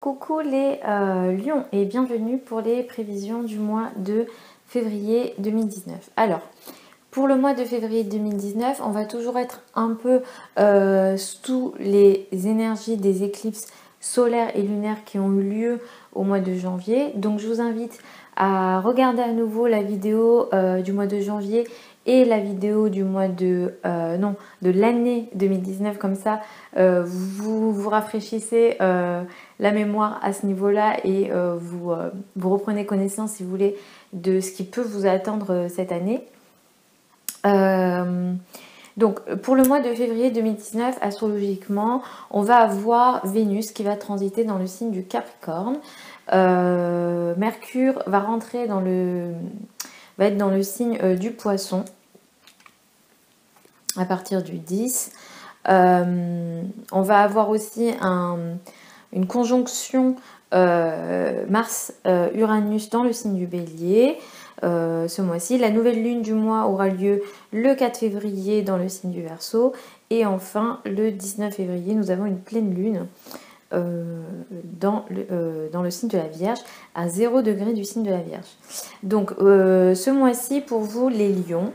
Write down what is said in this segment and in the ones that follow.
Coucou les lions et bienvenue pour les prévisions du mois de février 2019. Alors, pour le mois de février 2019, on va toujours être un peu sous les énergies des éclipses solaires et lunaires qui ont eu lieu au mois de janvier. Donc je vous invite à regarder à nouveau la vidéo du mois de janvier et la vidéo du mois de l'année 2019, comme ça vous vous rafraîchissez la mémoire à ce niveau-là et vous reprenez connaissance, si vous voulez, de ce qui peut vous attendre cette année. Donc pour le mois de février 2019, astrologiquement, on va avoir Vénus qui va transiter dans le signe du Capricorne. Mercure va être dans le signe du Poisson à partir du 10. On va avoir aussi une conjonction Mars-Uranus dans le signe du Bélier ce mois-ci. La nouvelle lune du mois aura lieu le 4 février dans le signe du Verseau. Et enfin, le 19 février, nous avons une pleine lune dans le signe de la Vierge, à 0 degré du signe de la Vierge. Donc, ce mois-ci, pour vous, les lions,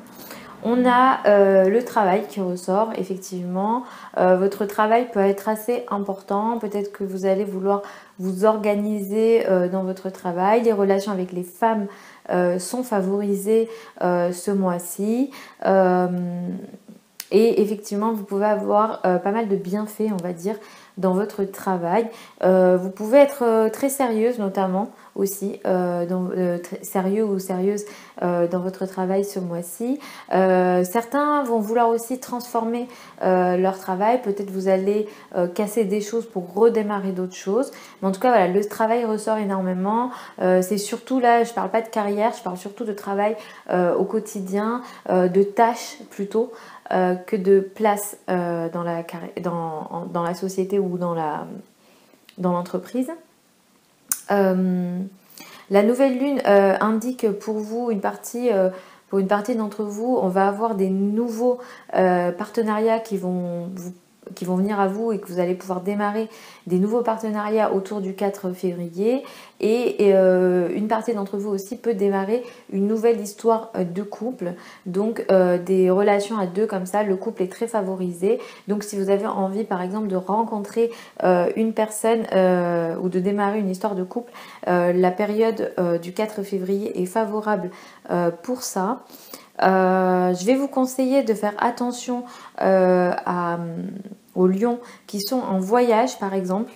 on a le travail qui ressort, effectivement. Votre travail peut être assez important. Peut-être que vous allez vouloir vous organiser dans votre travail. Les relations avec les femmes sont favorisées ce mois-ci. Et effectivement, vous pouvez avoir pas mal de bienfaits, on va dire, dans votre travail. Vous pouvez être très sérieuse, notamment aussi, sérieux ou sérieuse dans votre travail ce mois-ci. Certains vont vouloir aussi transformer leur travail. Peut-être vous allez casser des choses pour redémarrer d'autres choses. Mais en tout cas, voilà, le travail ressort énormément. C'est surtout là, je ne parle pas de carrière, je parle surtout de travail au quotidien, de tâches plutôt. Que de place dans la société ou dans l'entreprise. La nouvelle lune indique pour vous pour une partie d'entre vous, on va avoir des nouveaux partenariats qui vont venir à vous et que vous allez pouvoir démarrer des nouveaux partenariats autour du 4 février et une partie d'entre vous aussi peut démarrer une nouvelle histoire de couple, donc des relations à deux comme ça. Le couple est très favorisé, donc si vous avez envie par exemple de rencontrer une personne ou de démarrer une histoire de couple, la période du 4 février est favorable pour ça. Je vais vous conseiller de faire attention aux lions qui sont en voyage par exemple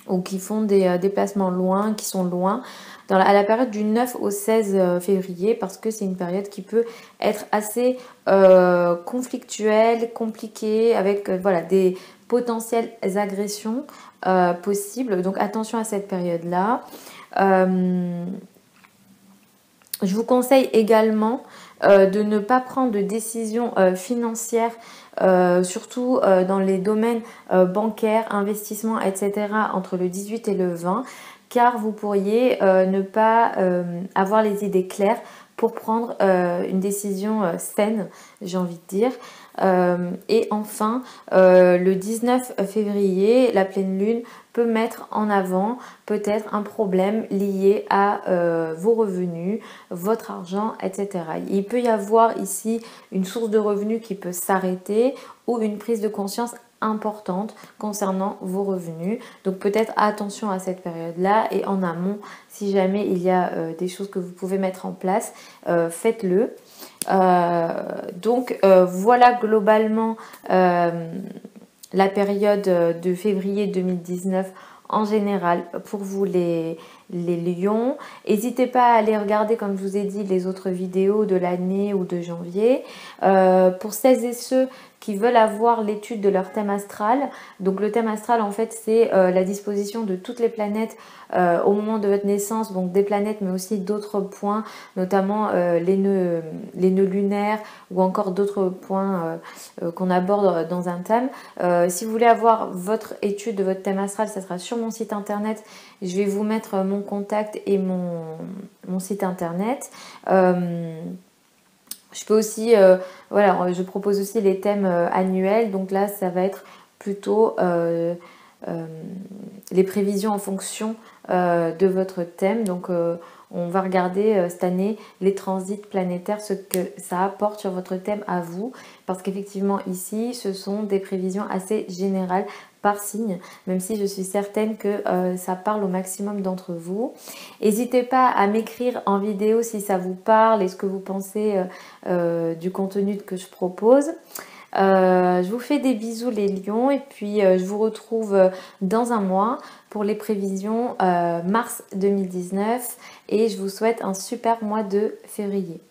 ou qui font des déplacements loin, qui sont loin à la période du 9 au 16 février, parce que c'est une période qui peut être assez conflictuelle, compliquée, avec voilà, des potentielles agressions possibles. Donc attention à cette période-là. Je vous conseille également de ne pas prendre de décisions financières, surtout dans les domaines bancaires, investissements, etc. entre le 18 et le 20, car vous pourriez ne pas avoir les idées claires pour prendre une décision saine, j'ai envie de dire. Et enfin, le 19 février, la pleine lune peut mettre en avant peut-être un problème lié à vos revenus, votre argent, etc. Il peut y avoir ici une source de revenus qui peut s'arrêter ou une prise de conscience importante concernant vos revenus. Donc peut-être attention à cette période-là et en amont, si jamais il y a des choses que vous pouvez mettre en place, faites-le. Donc voilà globalement la période de février 2019 en général pour vous les lions. N'hésitez pas à aller regarder, comme je vous ai dit, les autres vidéos de l'année ou de janvier. Pour celles et ceux qui veulent avoir l'étude de leur thème astral, donc le thème astral en fait c'est la disposition de toutes les planètes au moment de votre naissance, donc des planètes mais aussi d'autres points, notamment les nœuds lunaires ou encore d'autres points qu'on aborde dans un thème. Si vous voulez avoir votre étude de votre thème astral, ça sera sur mon site internet. Je vais vous mettre mon contact et mon site internet. Je peux aussi, voilà, je propose aussi les thèmes annuels. Donc là, ça va être plutôt les prévisions en fonction de votre thème. Donc on va regarder cette année les transits planétaires, ce que ça apporte sur votre thème à vous, parce qu'effectivement ici ce sont des prévisions assez générales par signe, même si je suis certaine que ça parle au maximum d'entre vous. N'hésitez pas à m'écrire en vidéo si ça vous parle et ce que vous pensez du contenu que je propose. Je vous fais des bisous les lions et puis je vous retrouve dans un mois pour les prévisions mars 2019 et je vous souhaite un super mois de février.